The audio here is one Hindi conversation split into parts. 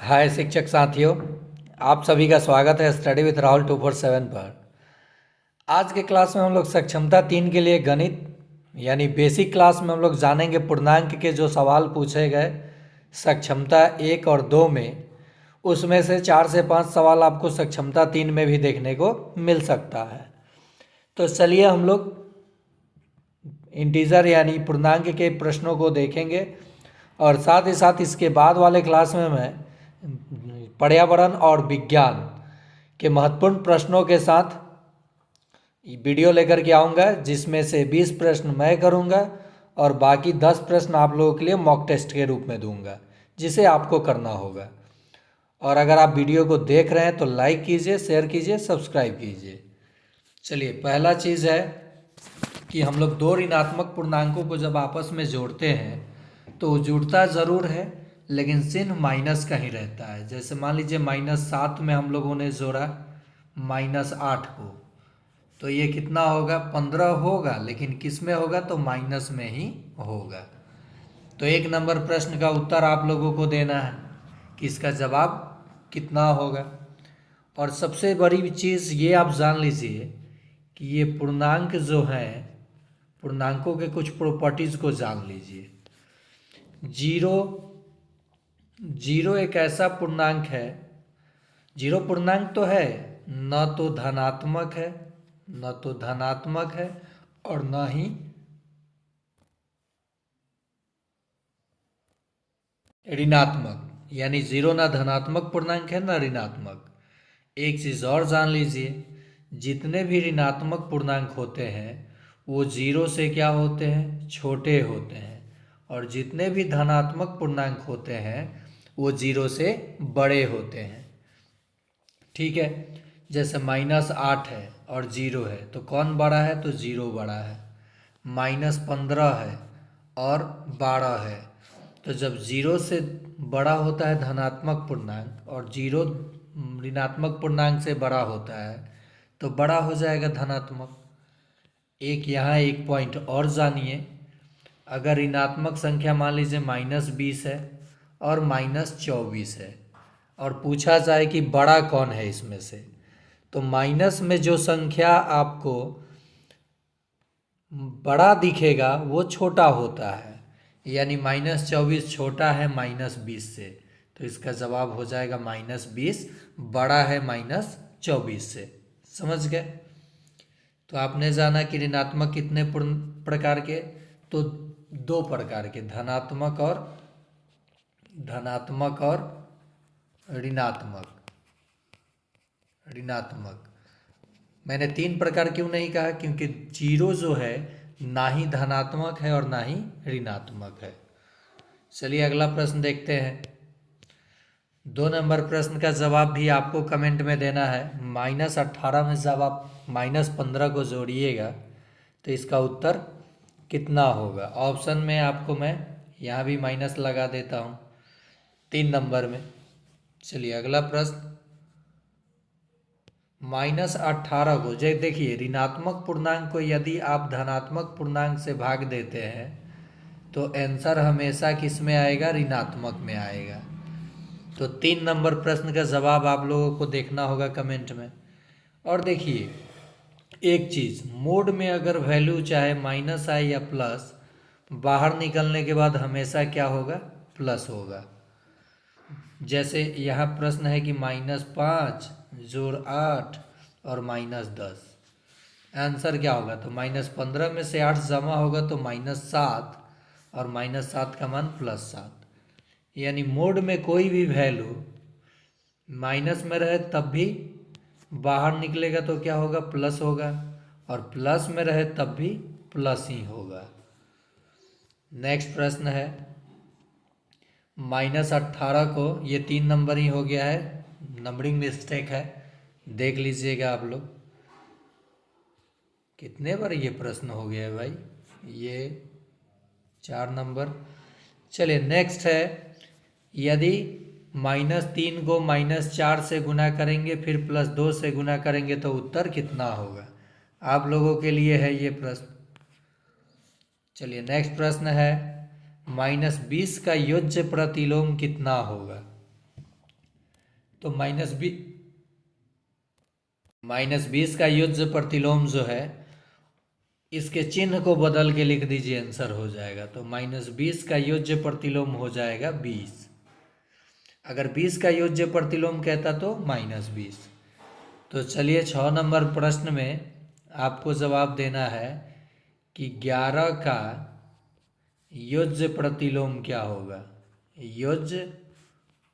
हाय शिक्षक साथियों, आप सभी का स्वागत है स्टडी विथ राहुल 247 पर। आज के क्लास में हम लोग सक्षमता 3 के लिए गणित यानी बेसिक क्लास में हम लोग जानेंगे पूर्णांक के जो सवाल पूछे गए सक्षमता 1 और 2 में, उसमें से 4 से 5 सवाल आपको सक्षमता 3 में भी देखने को मिल सकता है। तो चलिए हम लोग इंटीजर यानी पूर्णांक के प्रश्नों को देखेंगे और साथ ही साथ इसके बाद वाले क्लास में मैं पर्यावरण और विज्ञान के महत्वपूर्ण प्रश्नों के साथ वीडियो लेकर के आऊँगा, जिसमें से 20 प्रश्न मैं करूँगा और बाकी 10 प्रश्न आप लोगों के लिए मॉक टेस्ट के रूप में दूंगा, जिसे आपको करना होगा। और अगर आप वीडियो को देख रहे हैं तो लाइक कीजिए, शेयर कीजिए, सब्सक्राइब कीजिए। चलिए, पहला चीज़ है कि हम लोग दो ऋणात्मक पूर्णांकों को जब आपस में जोड़ते हैं तो वो जुड़ता ज़रूर है, लेकिन चिन्ह माइनस का ही रहता है। जैसे मान लीजिए -7 में हम लोगों ने जोड़ा -8 को, तो ये कितना होगा? 15 होगा, लेकिन किस में होगा? तो माइनस में ही होगा। तो 1 नंबर प्रश्न का उत्तर आप लोगों को देना है कि इसका जवाब कितना होगा। और सबसे बड़ी चीज़ ये आप जान लीजिए कि ये पूर्णांक जो हैं, पूर्णांकों के कुछ प्रॉपर्टीज़ को जान लीजिए। जीरो जीरो एक ऐसा पूर्णांक है, जीरो पूर्णांक तो है, न तो धनात्मक है, न तो धनात्मक है और न ही ऋणात्मक। यानी जीरो ना धनात्मक पूर्णांक है न ऋणात्मक। एक चीज़ और जान लीजिए, जितने भी ऋणात्मक पूर्णांक होते हैं वो जीरो से क्या होते हैं? छोटे होते हैं। और जितने भी धनात्मक पूर्णांक होते हैं वो जीरो से बड़े होते हैं। ठीक है, जैसे -8 है और जीरो है तो कौन बड़ा है? तो जीरो बड़ा है। -15 है और 12 है, तो जब जीरो से बड़ा होता है धनात्मक पूर्णांक और जीरो ऋणात्मक पूर्णांक से बड़ा होता है तो बड़ा हो जाएगा धनात्मक। एक यहाँ एक पॉइंट और जानिए, अगर ऋणात्मक संख्या मान लीजिए -20 है और -24 है और पूछा जाए कि बड़ा कौन है इसमें से, तो माइनस में जो संख्या आपको बड़ा दिखेगा वो छोटा होता है। यानी -24 छोटा है -20 से, तो इसका जवाब हो जाएगा -20 बड़ा है -24 से। समझ गए? तो आपने जाना कि ऋणात्मक कितने प्रकार के? तो 2 प्रकार के, धनात्मक और ऋणात्मक। ऋणात्मक मैंने 3 प्रकार क्यों नहीं कहा? क्योंकि जीरो जो है ना ही धनात्मक है और ना ही ऋणात्मक है। चलिए अगला प्रश्न देखते हैं। 2 नंबर प्रश्न का जवाब भी आपको कमेंट में देना है। -18 में जब आप -15 को जोड़िएगा तो इसका उत्तर कितना होगा? ऑप्शन में आपको मैं यहाँ भी माइनस लगा देता हूँ 3 नंबर में। चलिए अगला प्रश्न, -18 को देखिए, ऋणात्मक पूर्णांक को यदि आप धनात्मक पूर्णांक से भाग देते हैं तो आंसर हमेशा किस में आएगा? ऋणात्मक में आएगा। तो 3 नंबर प्रश्न का जवाब आप लोगों को देखना होगा कमेंट में। और देखिए एक चीज़, मोड में अगर वैल्यू चाहे माइनस आए या प्लस, बाहर निकलने के बाद हमेशा क्या होगा? प्लस होगा। जैसे यहाँ प्रश्न है कि -5 जोड़ 8 और -10, आंसर क्या होगा? तो -15 में से 8 जमा होगा तो -7 और -7 का मान +7। यानी मोड में कोई भी वैल्यू माइनस में रहे तब भी बाहर निकलेगा तो क्या होगा? प्लस होगा, और प्लस में रहे तब भी प्लस ही होगा। नेक्स्ट प्रश्न है -18 को, ये 3 नंबर ही हो गया है, नंबरिंग मिस्टेक है, देख लीजिएगा आप लोग। कितने बार ये प्रश्न हो गया है भाई? ये 4 नंबर। चलिए नेक्स्ट है, यदि -3 को -4 से गुना करेंगे फिर +2 से गुना करेंगे तो उत्तर कितना होगा? आप लोगों के लिए है ये प्रश्न। चलिए नेक्स्ट प्रश्न है, -20 का योज्य प्रतिलोम कितना होगा? तो -20 का युज्य प्रतिलोम जो है, इसके चिन्ह को बदल के लिख दीजिए, आंसर हो जाएगा। तो -20 का योज्य प्रतिलोम हो जाएगा 20। अगर 20 का योज्य प्रतिलोम कहता तो -20। तो चलिए 6 नंबर प्रश्न में आपको जवाब देना है कि 11 का योज्य प्रतिलोम क्या होगा। योज्य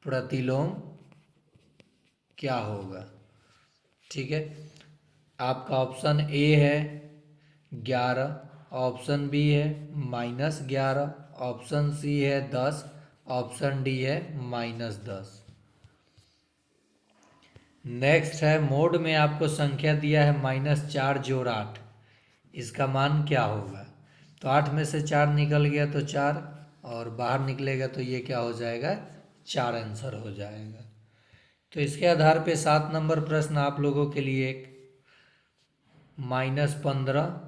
प्रतिलोम क्या होगा, ठीक है। आपका ऑप्शन ए है 11, ऑप्शन बी है -11, ऑप्शन सी है 10, ऑप्शन डी है -10। नेक्स्ट है मोड में आपको संख्या दिया है -4 जोड़ 8, इसका मान क्या होगा। तो 8 में से 4 निकल गया तो 4, और बाहर निकलेगा तो ये क्या हो जाएगा, 4 आंसर हो जाएगा। तो इसके आधार पे 7 नंबर प्रश्न आप लोगों के लिए एक -15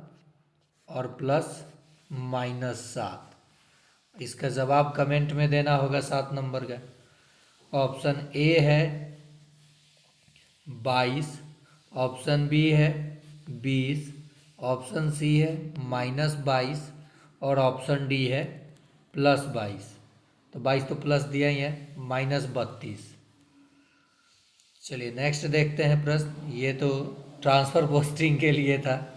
और +-7, इसका जवाब कमेंट में देना होगा 7 नंबर का। ऑप्शन ए है 22, ऑप्शन बी है 20, ऑप्शन सी है -22 और ऑप्शन डी है +22। तो 22 तो प्लस दिया ही है, -32। चलिए नेक्स्ट देखते हैं प्रश्न। ये तो ट्रांसफ़र पोस्टिंग के लिए था।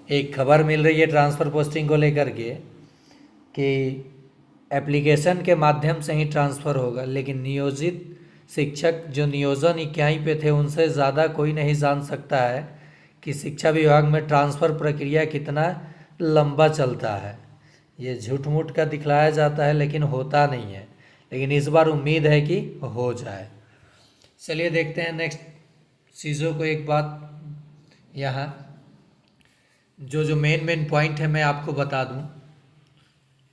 एक खबर मिल रही है ट्रांसफ़र पोस्टिंग को लेकर के कि एप्लीकेशन के माध्यम से ही ट्रांसफ़र होगा, लेकिन नियोजित शिक्षक जो नियोजन इकाई पे थे उनसे ज़्यादा कोई नहीं जान सकता है कि शिक्षा विभाग में ट्रांसफ़र प्रक्रिया कितना लंबा चलता है। ये झूठ मूठ का दिखलाया जाता है लेकिन होता नहीं है, लेकिन इस बार उम्मीद है कि हो जाए। चलिए देखते हैं नेक्स्ट चीज़ों को। एक बात यहाँ जो मेन पॉइंट है मैं आपको बता दूं,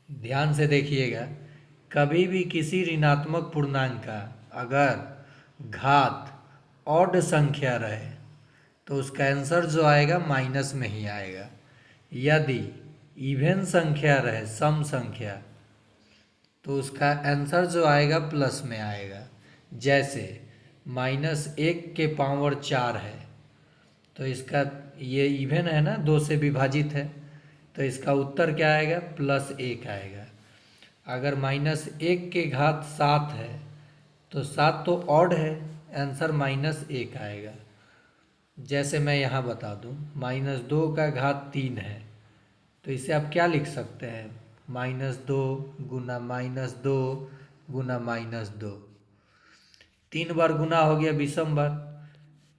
ध्यान से देखिएगा। कभी भी किसी ऋणात्मक पूर्णांक का अगर घात ऑड संख्या रहे तो उसका आंसर जो आएगा माइनस में ही आएगा। यदि इवन संख्या रहे, सम संख्या, तो उसका आंसर जो आएगा प्लस में आएगा। जैसे -1 के पावर 4 है तो इसका ये इवन है ना, 2 से विभाजित है, तो इसका उत्तर क्या आएगा, +1 आएगा। अगर -1 के घात 7 है तो 7 तो ऑड है, आंसर -1 आएगा। जैसे मैं यहाँ बता दूँ, -2 का घात 3 है तो इसे आप क्या लिख सकते हैं, -2 गुना -2 गुना -2। 3 बार गुना हो गया विषम बार,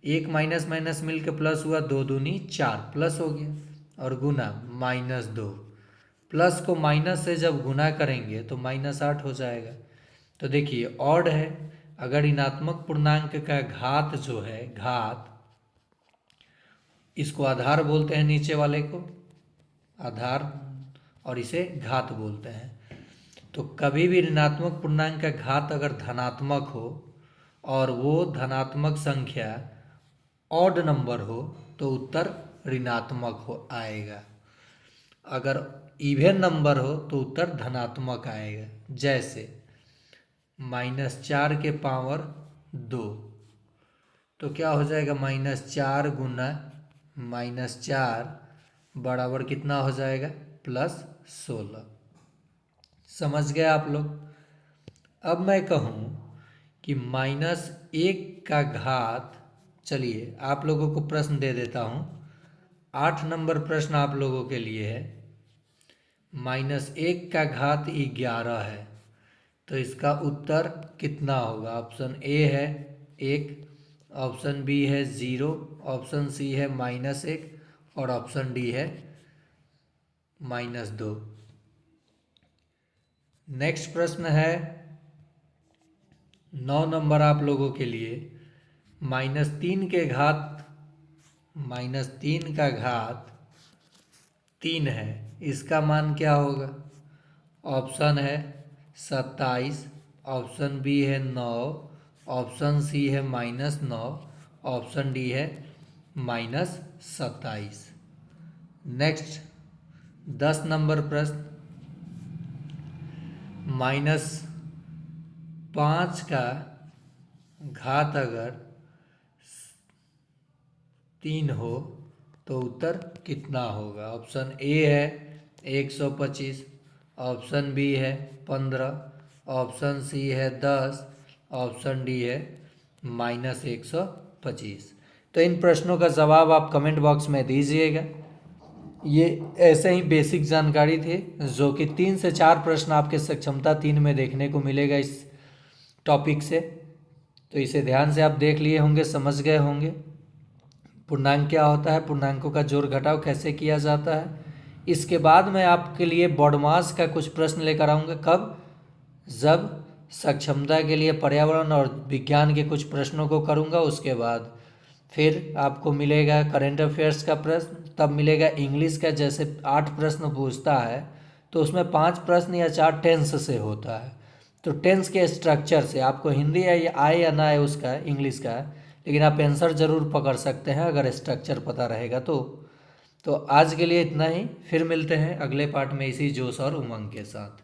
एक माइनस माइनस मिल के प्लस हुआ, 2 दूनी 4 प्लस हो गया, और गुना -2। प्लस को माइनस से जब गुना करेंगे तो -8 हो जाएगा। तो देखिए ऑड है, अगर ऋणात्मक पूर्णांक का घात जो है, घात, इसको आधार बोलते हैं, नीचे वाले को आधार और इसे घात बोलते हैं। तो कभी भी ऋणात्मक पूर्णांक का घात अगर धनात्मक हो और वो धनात्मक संख्या ऑड नंबर हो तो उत्तर ऋणात्मक हो आएगा। अगर इवन नंबर हो तो उत्तर धनात्मक आएगा। जैसे -4 के पावर 2, तो क्या हो जाएगा, -4 गुना -4 बराबर कितना हो जाएगा, +16। समझ गए आप लोग। अब मैं कहूँ कि -1 का घात, चलिए आप लोगों को प्रश्न दे देता हूँ। 8 नंबर प्रश्न आप लोगों के लिए है। -1 का घात 11 है तो इसका उत्तर कितना होगा। ऑप्शन ए है 1, ऑप्शन बी है 0, ऑप्शन सी है -1 और ऑप्शन डी है -2। नेक्स्ट प्रश्न है 9 नंबर आप लोगों के लिए। -3 के घात, -3 का घात 3 है, इसका मान क्या होगा। ऑप्शन है 27, ऑप्शन बी है 9, ऑप्शन सी है -9, ऑप्शन डी है -27। नेक्स्ट 10 नंबर प्रश्न, -5 का घात अगर 3 हो तो उत्तर कितना होगा। ऑप्शन ए है 125, ऑप्शन बी है 15, ऑप्शन सी है 10, ऑप्शन डी है -125। तो इन प्रश्नों का जवाब आप कमेंट बॉक्स में दीजिएगा। ये ऐसे ही बेसिक जानकारी थी जो कि 3 से 4 प्रश्न आपके सक्षमता 3 में देखने को मिलेगा इस टॉपिक से। तो इसे ध्यान से आप देख लिए होंगे, समझ गए होंगे। पूर्णांक क्या होता है, पूर्णांकों का जोड़ घटाव कैसे किया जाता है। इसके बाद मैं आपके लिए बॉडमास का कुछ प्रश्न लेकर आऊँगा। कब? जब सक्षमता के लिए पर्यावरण और विज्ञान के कुछ प्रश्नों को करूँगा। उसके बाद फिर आपको मिलेगा करंट अफेयर्स का प्रश्न, तब मिलेगा इंग्लिश का। जैसे 8 प्रश्न पूछता है तो उसमें 5 प्रश्न या 4 टेंस से होता है। तो टेंस के स्ट्रक्चर से आपको हिंदी आए या ना आए उसका, इंग्लिश का, लेकिन आप आंसर ज़रूर पकड़ सकते हैं अगर स्ट्रक्चर पता रहेगा तो आज के लिए इतना ही। फिर मिलते हैं अगले पार्ट में इसी जोश और उमंग के साथ।